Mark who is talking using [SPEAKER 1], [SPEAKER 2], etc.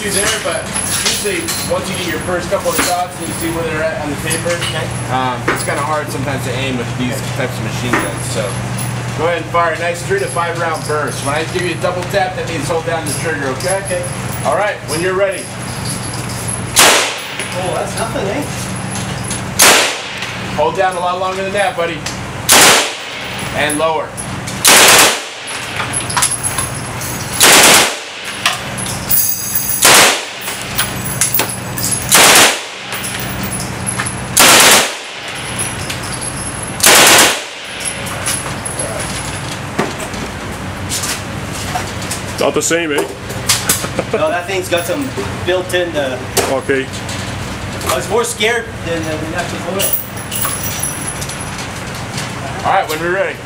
[SPEAKER 1] to there, but usually once you get your first couple of shots and you see where they're at on the paper, it's kind of hard sometimes to aim with these types of machine guns. So go ahead and fire a nice 3 to 5 round burst. When I give you a double tap, that means hold down the trigger, okay? Okay. All right, when you're ready.
[SPEAKER 2] Oh, that's nothing, eh?
[SPEAKER 1] Hold down a lot longer than that, buddy. And lower.
[SPEAKER 3] Not the same, eh?
[SPEAKER 2] No, that thing's got some built-in.
[SPEAKER 3] Okay.
[SPEAKER 2] I was more scared than the actual bullet.
[SPEAKER 1] All right, when we're ready.